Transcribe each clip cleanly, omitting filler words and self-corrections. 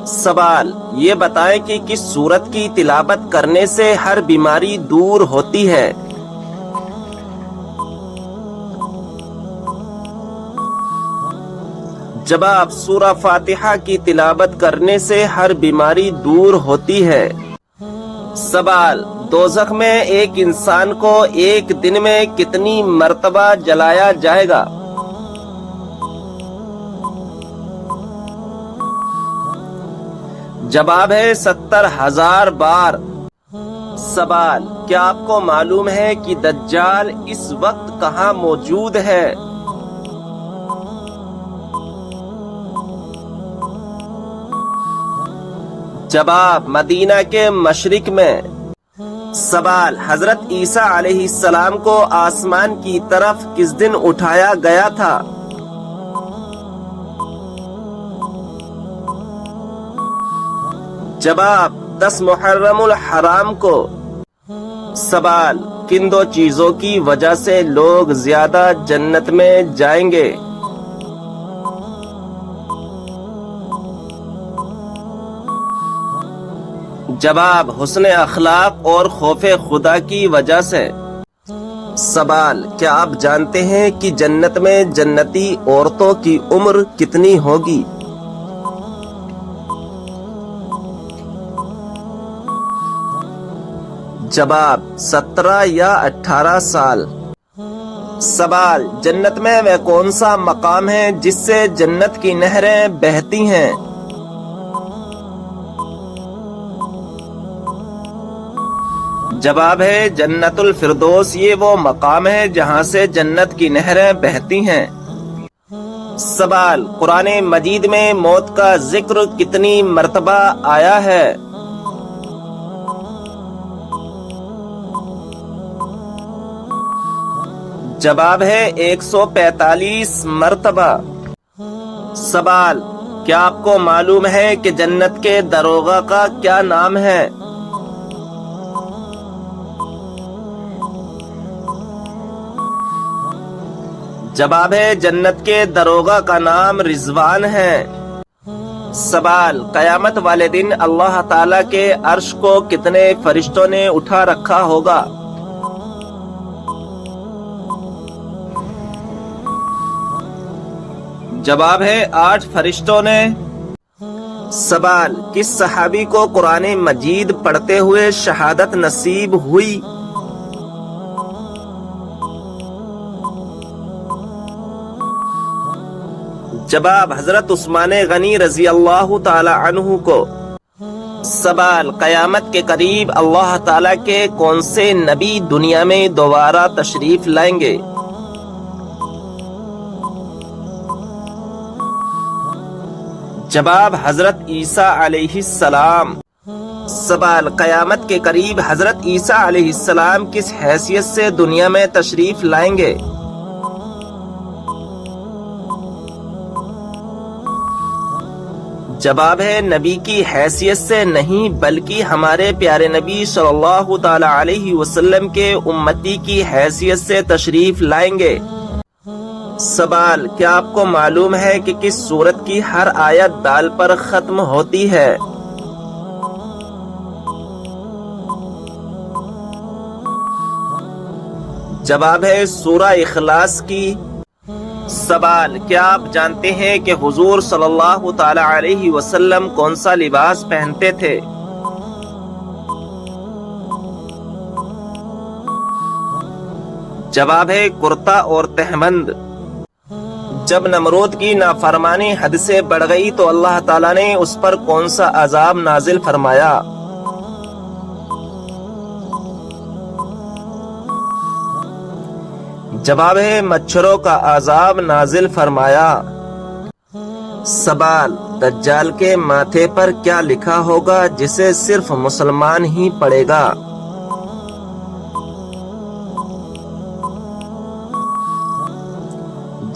سوال، یہ بتائیں کہ کس سورت کی تلاوت کرنے سے ہر بیماری دور ہوتی ہے؟ جواب، سورہ فاتحہ کی تلاوت کرنے سے ہر بیماری دور ہوتی ہے۔ سوال، دوزخ میں ایک انسان کو ایک دن میں کتنی مرتبہ جلایا جائے گا؟ جواب ہے 70,000 بار۔ سوال، کیا آپ کو معلوم ہے کہ دجال اس وقت کہاں موجود ہے؟ جواب، مدینہ کے مشرق میں۔ سوال، حضرت عیسیٰ علیہ السلام کو آسمان کی طرف کس دن اٹھایا گیا تھا؟ جواب، 10 محرم الحرام کو۔ سوال، کن دو چیزوں کی وجہ سے لوگ زیادہ جنت میں جائیں گے؟ جواب، حسن اخلاق اور خوف خدا کی وجہ سے۔ سوال، کیا آپ جانتے ہیں کہ جنت میں جنتی عورتوں کی عمر کتنی ہوگی؟ جواب، 17 یا 18 سال۔ سوال، جنت میں وہ کون سا مقام ہے جس سے جنت کی نہریں بہتی ہیں؟ جواب ہے جنت الفردوس، یہ وہ مقام ہے جہاں سے جنت کی نہریں بہتی ہیں۔ سوال، قرآن مجید میں موت کا ذکر کتنی مرتبہ آیا ہے؟ جواب ہے 145 مرتبہ۔ سوال، کیا آپ کو معلوم ہے کہ جنت کے داروغہ کا کیا نام ہے؟ جواب ہے جنت کے داروغہ کا نام رضوان ہے۔ سوال، قیامت والے دن اللہ تعالیٰ کے عرش کو کتنے فرشتوں نے اٹھا رکھا ہوگا؟ جواب ہے 8 فرشتوں نے۔ سوال، کس صحابی کو قرآن مجید پڑھتے ہوئے شہادت نصیب ہوئی؟ جواب، حضرت عثمان غنی رضی اللہ تعالی عنہ کو۔ سوال، قیامت کے قریب اللہ تعالیٰ کے کون سے نبی دنیا میں دوبارہ تشریف لائیں گے؟ جواب، حضرت عیسیٰ علیہ السلام۔ سوال، قیامت کے قریب حضرت عیسیٰ علیہ السلام کس حیثیت سے دنیا میں تشریف لائیں گے؟ جواب ہے نبی کی حیثیت سے نہیں بلکہ ہمارے پیارے نبی صلی اللہ تعالی علیہ وسلم کے امتی کی حیثیت سے تشریف لائیں گے۔ سوال، کیا آپ کو معلوم ہے کہ کس سورت کی ہر آیت دال پر ختم ہوتی ہے؟ جواب ہے سورہ اخلاص کی۔ سوال، کیا آپ جانتے ہیں کہ حضور صلی اللہ تعالی علیہ وسلم کون سا لباس پہنتے تھے؟ جواب ہے کرتا اور تہبند۔ جب نمرود کی نافرمانی حد سے بڑھ گئی تو اللہ تعالیٰ نے اس پر کون سا عذاب نازل فرمایا؟ جواب ہے مچھروں کا عذاب نازل فرمایا۔ سوال، دجال کے ماتھے پر کیا لکھا ہوگا جسے صرف مسلمان ہی پڑھے گا؟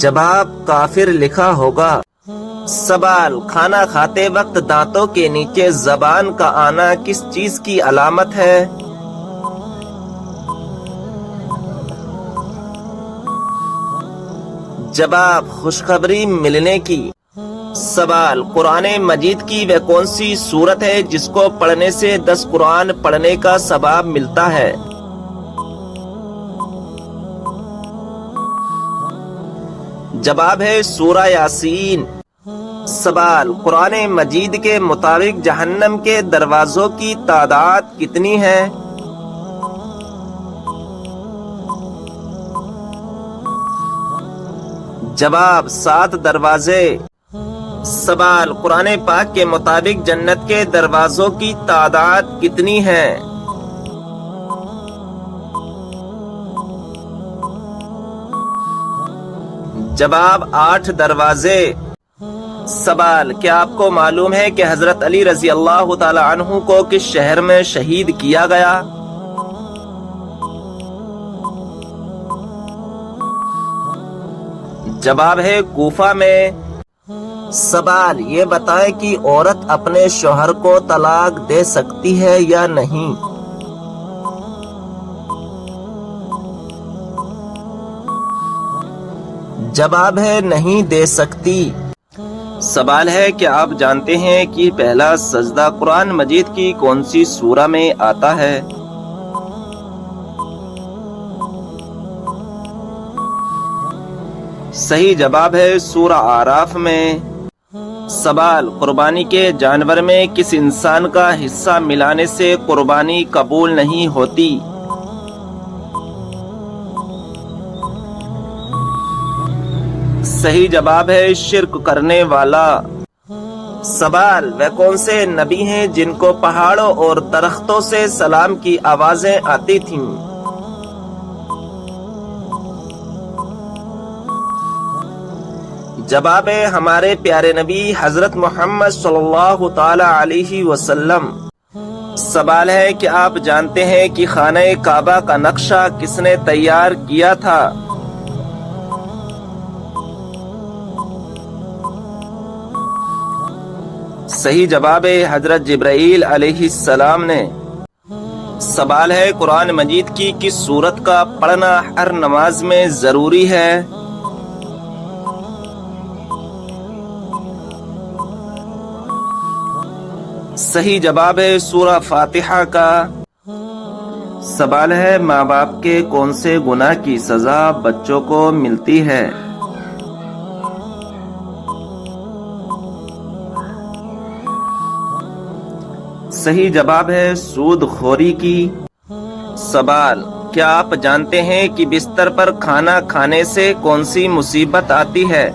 جواب، کافر لکھا ہوگا۔ سوال، کھانا کھاتے وقت دانتوں کے نیچے زبان کا آنا کس چیز کی علامت ہے؟ جواب، خوشخبری ملنے کی۔ سوال، قرآن مجید کی وہ کون سی سورت ہے جس کو پڑھنے سے 10 قرآن پڑھنے کا ثواب ملتا ہے؟ جواب ہے سورہ یاسین۔ سوال، قرآن مجید کے مطابق جہنم کے دروازوں کی تعداد کتنی ہے؟ جواب 7 دروازے۔ سوال، قرآن پاک کے مطابق جنت کے دروازوں کی تعداد کتنی ہے؟ جواب 8 دروازے۔ سوال، کیا آپ کو معلوم ہے کہ حضرت علی رضی اللہ تعالی عنہ کو کس شہر میں شہید کیا گیا؟ جواب ہے کوفہ میں۔ سوال، یہ بتائیں کہ عورت اپنے شوہر کو طلاق دے سکتی ہے یا نہیں؟ جواب ہے نہیں دے سکتی۔ سوال ہے کہ آپ جانتے ہیں کہ پہلا سجدہ قرآن مجید کی کون سی سورہ میں آتا ہے؟ صحیح جواب ہے سورہ اعراف میں۔ سوال، قربانی کے جانور میں کس انسان کا حصہ ملانے سے قربانی قبول نہیں ہوتی؟ صحیح جواب ہے شرک کرنے والا۔ سوال، وہ کون سے نبی ہیں جن کو پہاڑوں اور درختوں سے سلام کی آوازیں آتی تھیں؟ جواب ہے ہمارے پیارے نبی حضرت محمد صلی اللہ تعالی علیہ وسلم۔ سوال ہے کہ آپ جانتے ہیں کہ خانہ کعبہ کا نقشہ کس نے تیار کیا تھا؟ صحیح جواب ہے حضرت جبرائیل علیہ السلام نے۔ سوال ہے قرآن مجید کی کس سورت کا پڑھنا ہر نماز میں ضروری ہے؟ صحیح جواب ہے سورہ فاتحہ کا۔ سوال ہے ماں باپ کے کون سے گناہ کی سزا بچوں کو ملتی ہے؟ صحیح جواب ہے سود خوری کی۔ سوال، کیا آپ جانتے ہیں کہ بستر پر کھانا کھانے سے کون سی مصیبت آتی ہے؟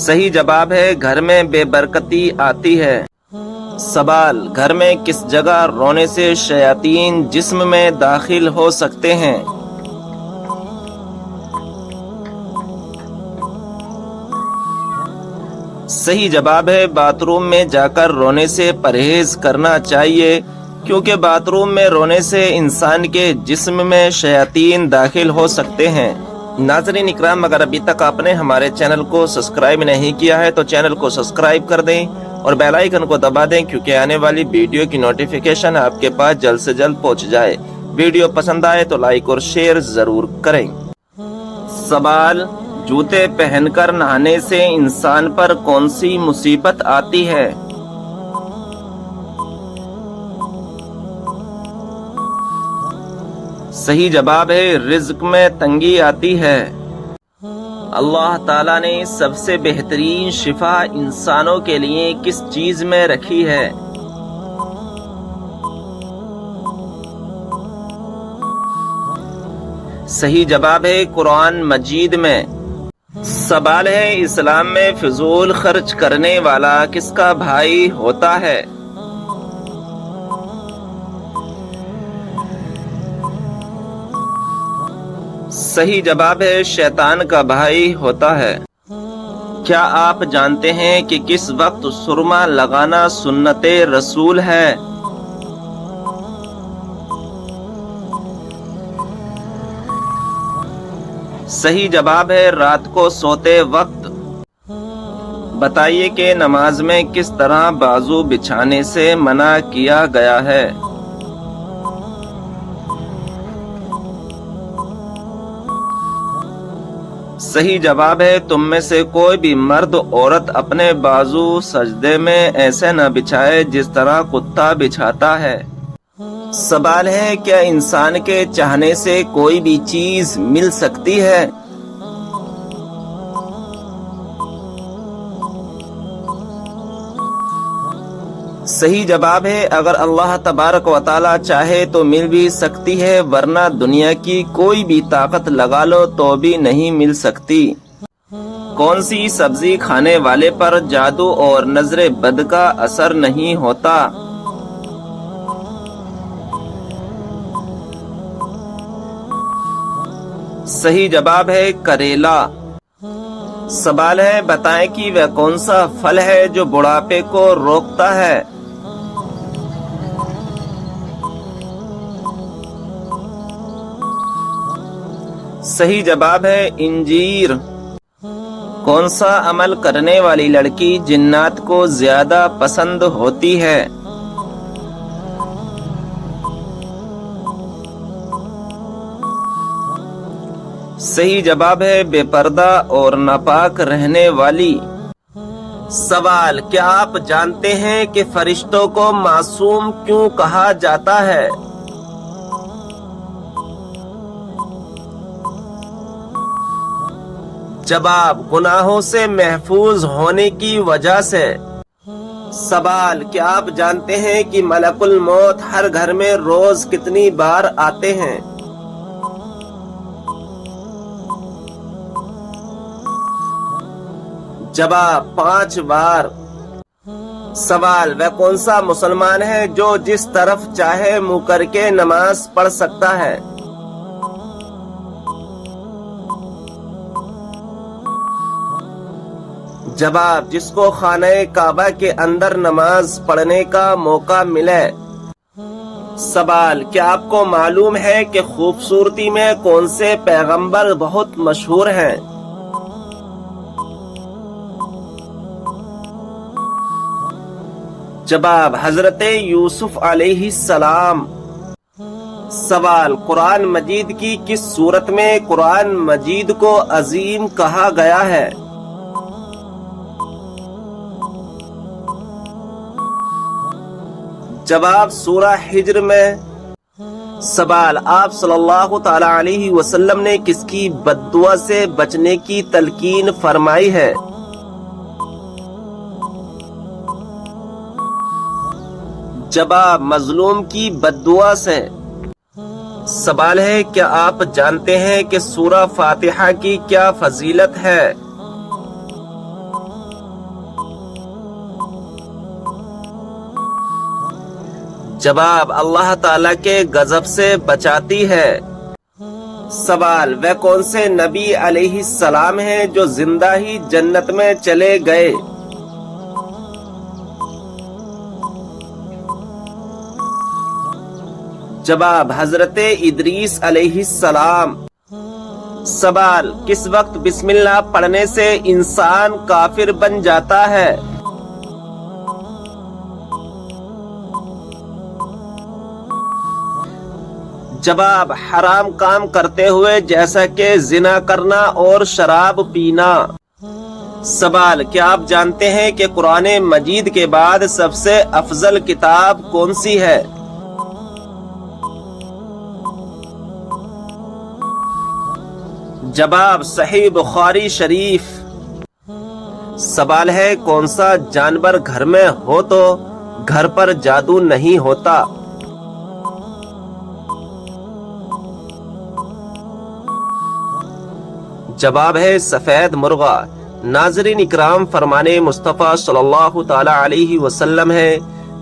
صحیح جواب ہے گھر میں بے برکتی آتی ہے۔ سوال، گھر میں کس جگہ رونے سے شیاطین جسم میں داخل ہو سکتے ہیں؟ صحیح جواب ہے باتھ روم میں جا کر رونے سے پرہیز کرنا چاہیے، کیونکہ باتھ روم میں رونے سے انسان کے جسم میں شیاطین داخل ہو سکتے ہیں۔ ناظرین اکرام، اگر ابھی تک آپ نے ہمارے چینل کو سبسکرائب نہیں کیا ہے تو چینل کو سبسکرائب کر دیں اور بیل آئیکن کو دبا دیں، کیونکہ آنے والی ویڈیو کی نوٹیفیکیشن آپ کے پاس جلد سے جلد پہنچ جائے۔ ویڈیو پسند آئے تو لائک اور شیئر ضرور کریں۔ سوال، جوتے پہن کر نہانے سے انسان پر کون سی مصیبت آتی ہے؟ صحیح جواب ہے رزق میں تنگی آتی ہے۔ اللہ تعالیٰ نے سب سے بہترین شفا انسانوں کے لیے کس چیز میں رکھی ہے؟ صحیح جواب ہے قرآن مجید میں۔ سوال ہے اسلام میں فضول خرچ کرنے والا کس کا بھائی ہوتا ہے؟ صحیح جواب ہے شیطان کا بھائی ہوتا ہے۔ کیا آپ جانتے ہیں کہ کس وقت سرما لگانا سنت رسول ہے؟ صحیح جواب ہے رات کو سوتے وقت۔ بتائیے کہ نماز میں کس طرح بازو بچھانے سے منع کیا گیا ہے؟ صحیح جواب ہے تم میں سے کوئی بھی مرد عورت اپنے بازو سجدے میں ایسے نہ بچھائے جس طرح کتا بچھاتا ہے۔ سوال ہے کیا انسان کے چاہنے سے کوئی بھی چیز مل سکتی ہے؟ صحیح جواب ہے اگر اللہ تبارک و تعالی چاہے تو مل بھی سکتی ہے، ورنہ دنیا کی کوئی بھی طاقت لگا لو تو بھی نہیں مل سکتی۔ کون سی سبزی کھانے والے پر جادو اور نظر بد کا اثر نہیں ہوتا؟ صحیح جواب ہے کریلا۔ سوال ہے بتائیں کہ وہ کون سا پھل ہے جو بڑھاپے کو روکتا ہے؟ صحیح جواب ہے انجیر۔ کون سا عمل کرنے والی لڑکی جنات کو زیادہ پسند ہوتی ہے؟ صحیح جواب ہے بے پردہ اور ناپاک رہنے والی۔ سوال کیا آپ جانتے ہیں کہ فرشتوں کو معصوم کیوں کہا جاتا ہے؟ جواب گناہوں سے محفوظ ہونے کی وجہ سے۔ سوال کیا آپ جانتے ہیں کہ ملک الموت ہر گھر میں روز کتنی بار آتے ہیں؟ جواب 5 بار۔ سوال وہ کون سا مسلمان ہے جو جس طرف چاہے منہ کر کے نماز پڑھ سکتا ہے؟ جواب جس کو خانہ کعبہ کے اندر نماز پڑھنے کا موقع ملے۔ سوال کیا آپ کو معلوم ہے کہ خوبصورتی میں کون سے پیغمبر بہت مشہور ہیں؟ جواب حضرت یوسف علیہ السلام۔ سوال قرآن مجید کی کس صورت میں قرآن مجید کو عظیم کہا گیا ہے؟ جواب سورہ حجر میں۔ سوال آپ صلی اللہ تعالی علیہ وسلم نے کس کی بد دعا سے بچنے کی تلقین فرمائی ہے؟ جواب مظلوم کی بد دعا سے۔ سوال ہے کیا آپ جانتے ہیں کہ سورہ فاتحہ کی کیا فضیلت ہے؟ جواب اللہ تعالیٰ کے غضب سے بچاتی ہے۔ سوال وہ کون سے نبی علیہ السلام ہیں جو زندہ ہی جنت میں چلے گئے؟ جواب حضرت ادریس علیہ السلام۔ سوال کس وقت بسم اللہ پڑھنے سے انسان کافر بن جاتا ہے؟ جواب حرام کام کرتے ہوئے جیسا کہ زنا کرنا اور شراب پینا۔ سوال کیا آپ جانتے ہیں کہ قرآن مجید کے بعد سب سے افضل کتاب کون سی ہے؟ جواب صحیح بخاری شریف۔ سوال ہے کون سا جانور گھر میں ہو تو گھر پر جادو نہیں ہوتا؟ جواب ہے سفید مرغا۔ ناظرین اکرام، فرمان مصطفیٰ صلی اللہ تعالی علیہ وسلم ہے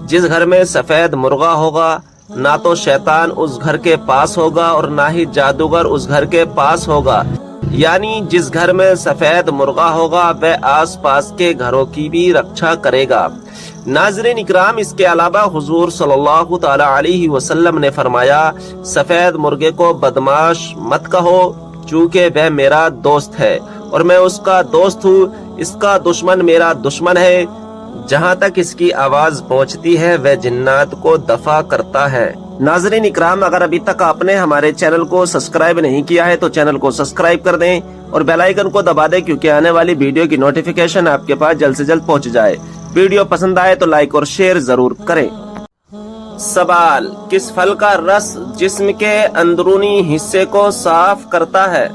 جس گھر میں سفید مرغا ہوگا نہ تو شیطان اس گھر کے پاس ہوگا اور نہ ہی جادوگر اس گھر کے پاس ہوگا، یعنی جس گھر میں سفید مرغا ہوگا وہ آس پاس کے گھروں کی بھی رکشا کرے گا۔ ناظرین اکرام، اس کے علاوہ حضور صلی اللہ تعالی علیہ وسلم نے فرمایا سفید مرغے کو بدماش مت کہو چونکہ وہ میرا دوست ہے اور میں اس کا دوست ہوں، اس کا دشمن میرا دشمن ہے، جہاں تک اس کی آواز پہنچتی ہے وہ جنات کو دفع کرتا ہے۔ ناظرین اکرام، اگر ابھی تک آپ نے ہمارے چینل کو سبسکرائب نہیں کیا ہے تو چینل کو سبسکرائب کر دیں اور بیل آئیکن کو دبا دیں کیونکہ آنے والی ویڈیو کی نوٹیفیکیشن آپ کے پاس جلد سے جلد پہنچ جائے۔ ویڈیو پسند آئے تو لائک اور شیئر ضرور کریں۔ سوال: کس پھل کا رس جسم کے اندرونی حصے کو صاف کرتا ہے؟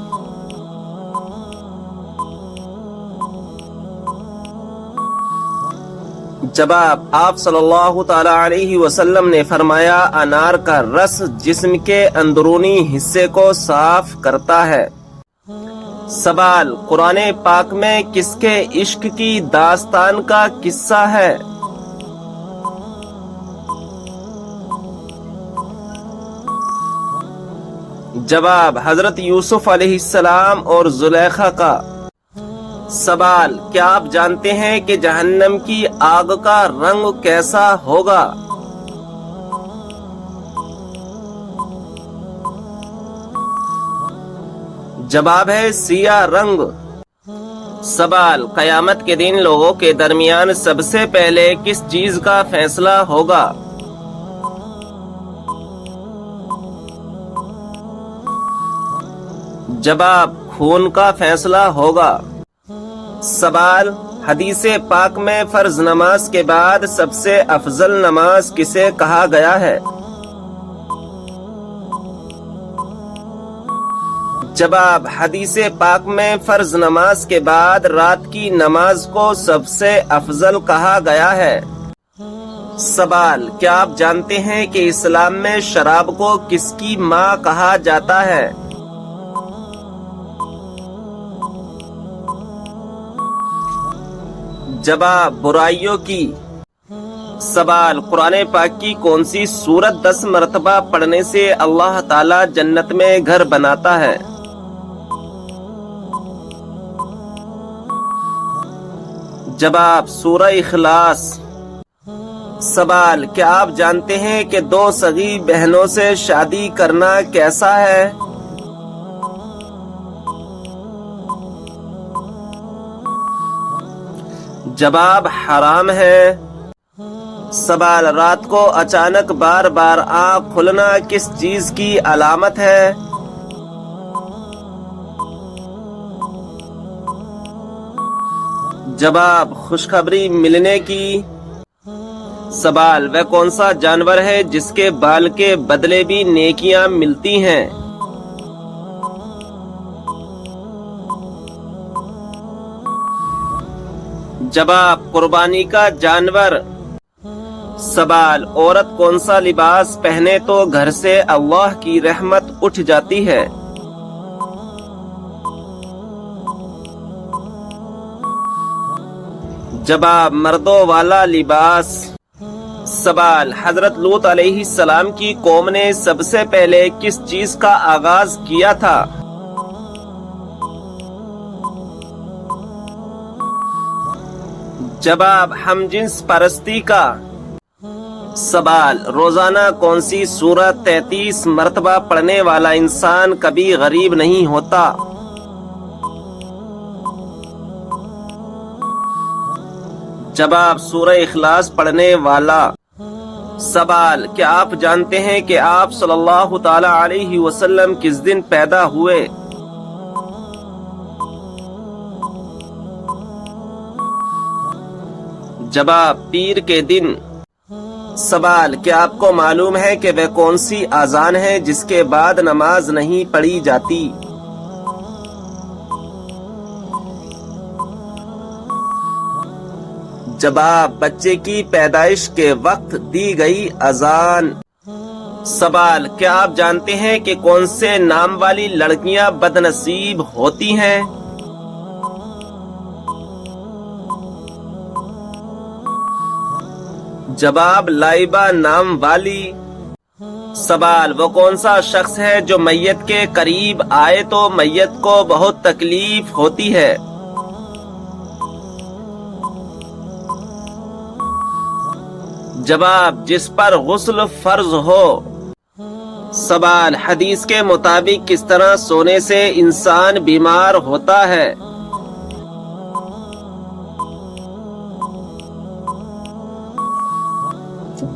جواب: آپ صلی اللہ تعالی علیہ وسلم نے فرمایا انار کا رس جسم کے اندرونی حصے کو صاف کرتا ہے۔ سوال: قرآن پاک میں کس کے عشق کی داستان کا قصہ ہے؟ جواب: حضرت یوسف علیہ السلام اور زلیخا کا۔ سوال: کیا آپ جانتے ہیں کہ جہنم کی آگ کا رنگ کیسا ہوگا؟ جواب ہے سیاہ رنگ۔ سوال: قیامت کے دن لوگوں کے درمیان سب سے پہلے کس چیز کا فیصلہ ہوگا؟ جواب: خون کا فیصلہ ہوگا۔ سوال: حدیث پاک میں فرض نماز کے بعد سب سے افضل نماز کسے کہا گیا ہے؟ جواب: حدیث پاک میں فرض نماز کے بعد رات کی نماز کو سب سے افضل کہا گیا ہے۔ سوال: کیا آپ جانتے ہیں کہ اسلام میں شراب کو کس کی ماں کہا جاتا ہے؟ جواب: برائیوں کی۔ سوال: قرآن پاک کی کون سی سورت 10 مرتبہ پڑھنے سے اللہ تعالی جنت میں گھر بناتا ہے؟ جواب: سورہ اخلاص۔ سوال: کیا آپ جانتے ہیں کہ 2 سگی بہنوں سے شادی کرنا کیسا ہے؟ جواب: حرام ہے۔ سوال: رات کو اچانک بار بار آنکھ کھلنا کس چیز کی علامت ہے؟ جواب: خوشخبری ملنے کی۔ سوال: وہ کون سا جانور ہے جس کے بال کے بدلے بھی نیکیاں ملتی ہیں؟ جواب: قربانی کا جانور۔ سوال: عورت کون سا لباس پہنے تو گھر سے اللہ کی رحمت اٹھ جاتی ہے؟ جواب: مردوں والا لباس۔ سوال: حضرت لوط علیہ السلام کی قوم نے سب سے پہلے کس چیز کا آغاز کیا تھا؟ جواب: ہم جنس پرستی کا۔ سوال: روزانہ کون سی سورت 33 مرتبہ پڑھنے والا انسان کبھی غریب نہیں ہوتا؟ جواب: سورہ اخلاص پڑھنے والا۔ سوال: کیا آپ جانتے ہیں کہ آپ صلی اللہ تعالی علیہ وسلم کس دن پیدا ہوئے؟ جواب: پیر کے دن۔ سوال: کیا آپ کو معلوم ہے کہ وہ کون سی اذان ہے جس کے بعد نماز نہیں پڑھی جاتی؟ جواب: بچے کی پیدائش کے وقت دی گئی اذان۔ سوال: کیا آپ جانتے ہیں کہ کون سے نام والی لڑکیاں بد نصیب ہوتی ہیں؟ جواب: لائبہ نام والی۔ سوال: وہ کون سا شخص ہے جو میت کے قریب آئے تو میت کو بہت تکلیف ہوتی ہے؟ جواب: جس پر غسل فرض ہو۔ سوال: حدیث کے مطابق کس طرح سونے سے انسان بیمار ہوتا ہے؟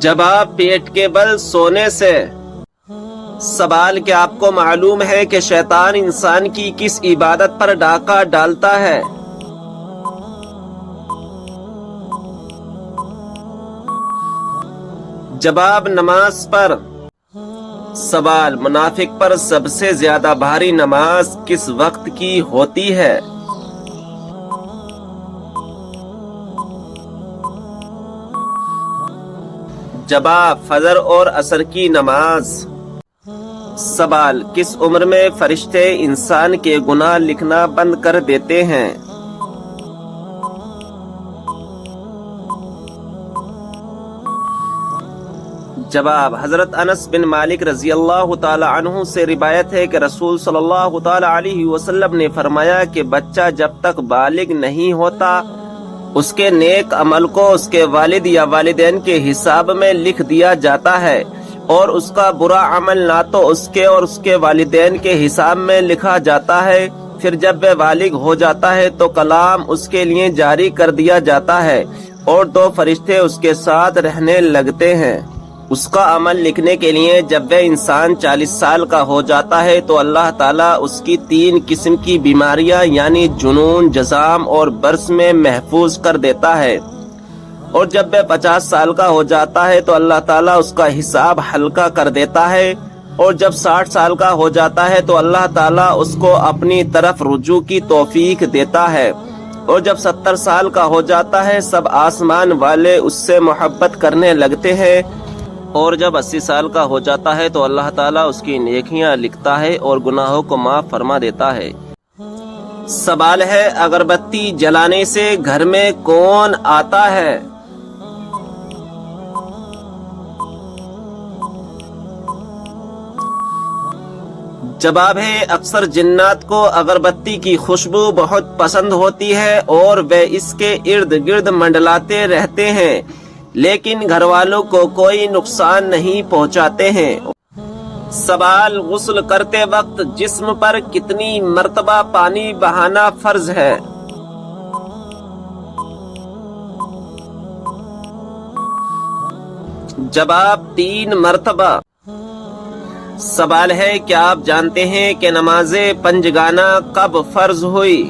جواب: پیٹ کے بل سونے سے۔ سوال: کیا آپ کو معلوم ہے کہ شیطان انسان کی کس عبادت پر ڈاکہ ڈالتا ہے؟ جواب: نماز پر۔ سوال: منافق پر سب سے زیادہ بھاری نماز کس وقت کی ہوتی ہے؟ جواب: فجر اور عصر کی نماز۔ سوال: کس عمر میں فرشتے انسان کے گناہ لکھنا بند کر دیتے ہیں؟ جواب: حضرت انس بن مالک رضی اللہ تعالی عنہ سے روایت ہے کہ رسول صلی اللہ تعالی علیہ وسلم نے فرمایا کہ بچہ جب تک بالغ نہیں ہوتا اس کے نیک عمل کو اس کے والد یا والدین کے حساب میں لکھ دیا جاتا ہے، اور اس کا برا عمل نہ تو اس کے اور اس کے والدین کے حساب میں لکھا جاتا ہے، پھر جب وہ بالغ ہو جاتا ہے تو کلام اس کے لیے جاری کر دیا جاتا ہے اور 2 فرشتے اس کے ساتھ رہنے لگتے ہیں اس کا عمل لکھنے کے لیے۔ جب وہ انسان 40 سال کا ہو جاتا ہے تو اللہ تعالیٰ اس کی 3 قسم کی بیماریاں یعنی جنون، جذام اور برس میں محفوظ کر دیتا ہے، اور جب وہ 50 سال کا ہو جاتا ہے تو اللہ تعالیٰ اس کا حساب ہلکا کر دیتا ہے، اور جب 60 سال کا ہو جاتا ہے تو اللہ تعالیٰ اس کو اپنی طرف رجوع کی توفیق دیتا ہے، اور جب 70 سال کا ہو جاتا ہے سب آسمان والے اس سے محبت کرنے لگتے ہیں، اور جب 80 سال کا ہو جاتا ہے تو اللہ تعالیٰ اس کی نیکیاں لکھتا ہے اور گناہوں کو معاف فرما دیتا ہے۔ سوال ہے: اگربتی جلانے سے گھر میں کون آتا ہے؟ جواب ہے: اکثر جنات کو اگربتی کی خوشبو بہت پسند ہوتی ہے اور وہ اس کے ارد گرد منڈلاتے رہتے ہیں، لیکن گھر والوں کو کوئی نقصان نہیں پہنچاتے ہیں۔ سوال: غسل کرتے وقت جسم پر کتنی مرتبہ پانی بہانا فرض ہے؟ جواب: 3 مرتبہ۔ سوال ہے: کیا آپ جانتے ہیں کہ نماز پنجگانہ کب فرض ہوئی؟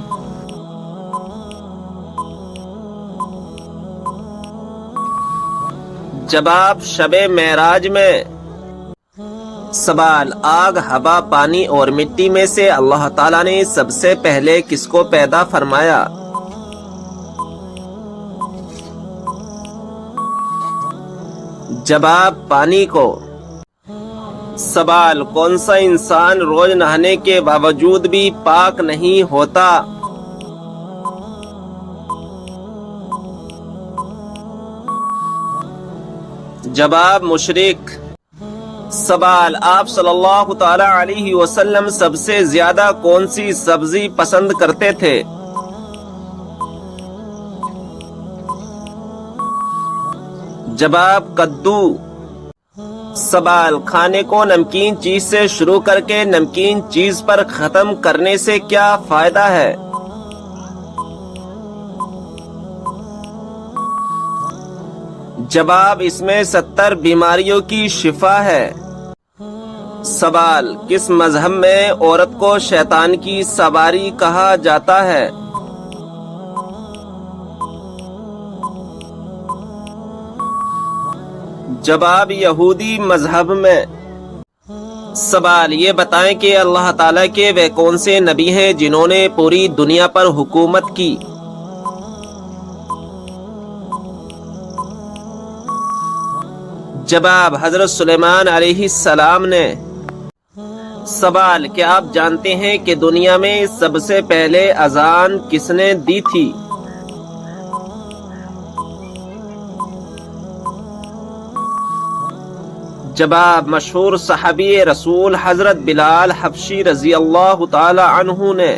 جواب: شب معراج میں۔ سوال: آگ، ہوا، پانی اور مٹی میں سے اللہ تعالیٰ نے سب سے پہلے کس کو پیدا فرمایا؟ جواب: پانی کو۔ سوال: کون سا انسان روز نہانے کے باوجود بھی پاک نہیں ہوتا؟ جواب: مشرک۔ سوال: آپ صلی اللہ تعالی علیہ وسلم سب سے زیادہ کون سی سبزی پسند کرتے تھے؟ جواب: کدو۔ سوال: کھانے کو نمکین چیز سے شروع کر کے نمکین چیز پر ختم کرنے سے کیا فائدہ ہے؟ جواب: اس میں 70 بیماریوں کی شفا ہے۔ سوال: کس مذہب میں عورت کو شیطان کی سواری کہا جاتا ہے؟ جواب: یہودی مذہب میں۔ سوال: یہ بتائیں کہ اللہ تعالیٰ کے وہ کون سے نبی ہیں جنہوں نے پوری دنیا پر حکومت کی؟ جواب: حضرت سلیمان علیہ السلام نے۔ سوال: کیا آپ جانتے ہیں کہ دنیا میں سب سے پہلے اذان کس نے دی تھی؟ جواب: مشہور صحابی رسول حضرت بلال حبشی رضی اللہ تعالی عنہ نے۔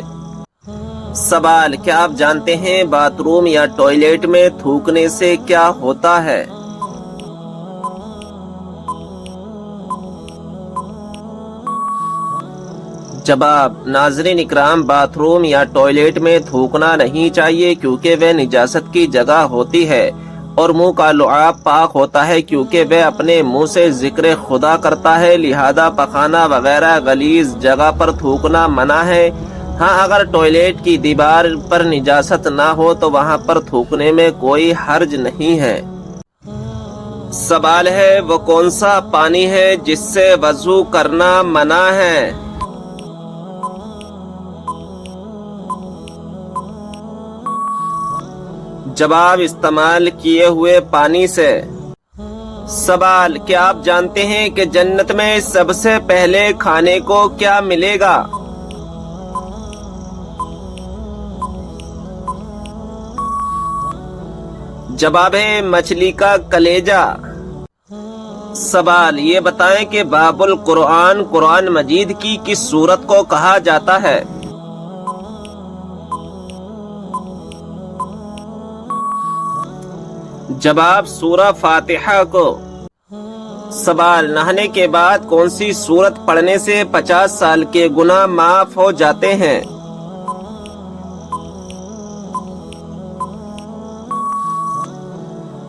سوال: کیا آپ جانتے ہیں باتھ روم یا ٹوائلٹ میں تھوکنے سے کیا ہوتا ہے؟ جواب: ناظرین اکرام، باتھ روم یا ٹوائلٹ میں تھوکنا نہیں چاہیے کیونکہ وہ نجاست کی جگہ ہوتی ہے اور منہ کا لعاب پاک ہوتا ہے کیونکہ وہ اپنے منہ سے ذکر خدا کرتا ہے، لہذا پخانہ وغیرہ غلیظ جگہ پر تھوکنا منع ہے۔ ہاں اگر ٹوائلٹ کی دیوار پر نجاست نہ ہو تو وہاں پر تھوکنے میں کوئی حرج نہیں ہے۔ سوال ہے وہ کون سا پانی ہے جس سے وضو کرنا منع ہے؟ جواب استعمال کیے ہوئے پانی سے۔ سوال کیا آپ جانتے ہیں کہ جنت میں سب سے پہلے کھانے کو کیا ملے گا؟ جواب ہے مچھلی کا کلیجہ۔ سوال یہ بتائیں کہ باب القرآن قرآن مجید کی کس سورت کو کہا جاتا ہے؟ جواب سورہ فاتحہ کو۔ سوال نہانے کے بعد کون سی سورت پڑھنے سے 50 سال کے گناہ معاف ہو جاتے ہیں؟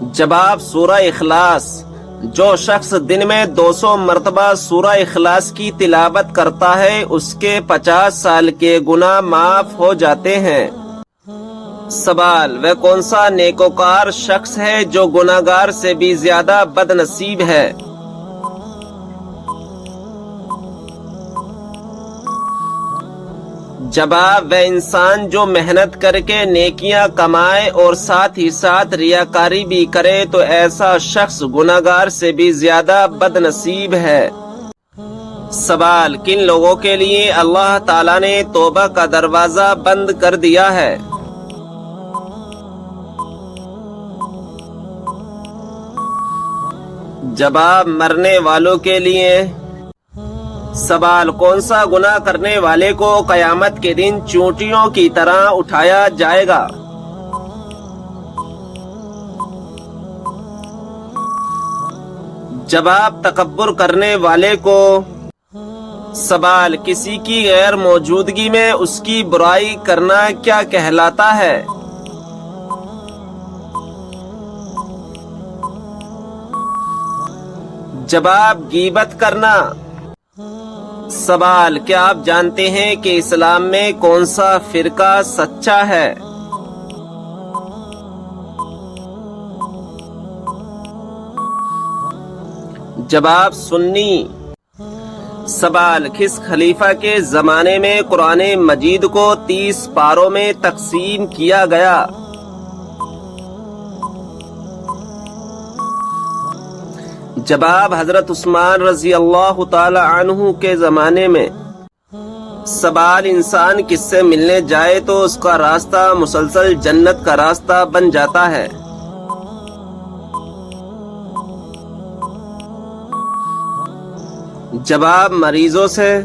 جواب سورہ اخلاص۔ جو شخص دن میں 200 مرتبہ سورہ اخلاص کی تلاوت کرتا ہے اس کے 50 سال کے گناہ معاف ہو جاتے ہیں۔ سوال وہ کون سا نیکوکار شخص ہے جو گناہگار سے بھی زیادہ بد نصیب ہے؟ جواب وہ انسان جو محنت کر کے نیکیاں کمائے اور ساتھ ہی ساتھ ریاکاری بھی کرے تو ایسا شخص گناہگار سے بھی زیادہ بد نصیب ہے۔ سوال کن لوگوں کے لیے اللہ تعالیٰ نے توبہ کا دروازہ بند کر دیا ہے؟ جواب مرنے والوں کے لیے۔ سوال کون سا گناہ کرنے والے کو قیامت کے دن چونٹیوں کی طرح اٹھایا جائے گا؟ جواب تکبر کرنے والے کو۔ سوال کسی کی غیر موجودگی میں اس کی برائی کرنا کیا کہلاتا ہے؟ جواب غیبت کرنا۔ سوال کیا آپ جانتے ہیں کہ اسلام میں کون سا فرقہ سچا ہے؟ جواب سنی۔ سوال کس خلیفہ کے زمانے میں قرآن مجید کو 30 پاروں میں تقسیم کیا گیا؟ جواب حضرت عثمان رضی اللہ تعالی عنہ کے زمانے میں۔ سوال انسان کس سے ملنے جائے تو اس کا راستہ مسلسل جنت کا راستہ بن جاتا ہے؟ جواب مریضوں سے۔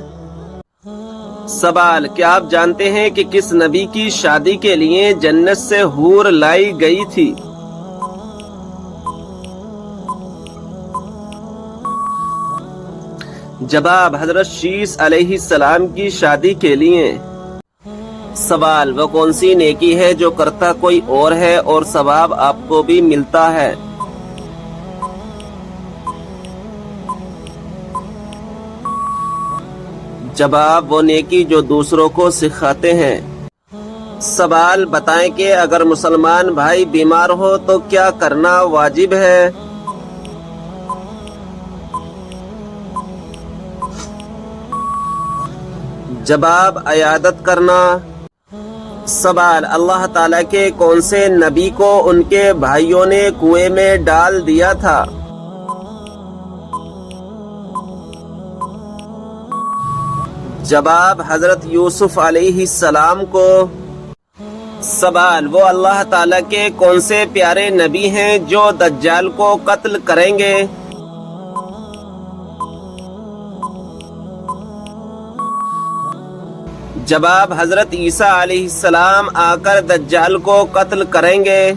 سوال کیا آپ جانتے ہیں کہ کس نبی کی شادی کے لیے جنت سے حور لائی گئی تھی؟ جواب حضرت شیس علیہ السلام کی شادی کے لیے۔ سوال وہ کون سی نیکی ہے جو کرتا کوئی اور ہے اور ثواب آپ کو بھی ملتا ہے؟ جواب وہ نیکی جو دوسروں کو سکھاتے ہیں۔ سوال بتائیں کہ اگر مسلمان بھائی بیمار ہو تو کیا کرنا واجب ہے؟ جواب عیادت کرنا۔ سوال اللہ تعالیٰ کے کون سے نبی کو ان کے بھائیوں نے کنویں میں ڈال دیا تھا؟ جواب حضرت یوسف علیہ السلام کو۔ سوال وہ اللہ تعالیٰ کے کون سے پیارے نبی ہیں جو دجال کو قتل کریں گے؟ جواب حضرت عیسیٰ علیہ السلام آ کر دجال کو قتل کریں گے۔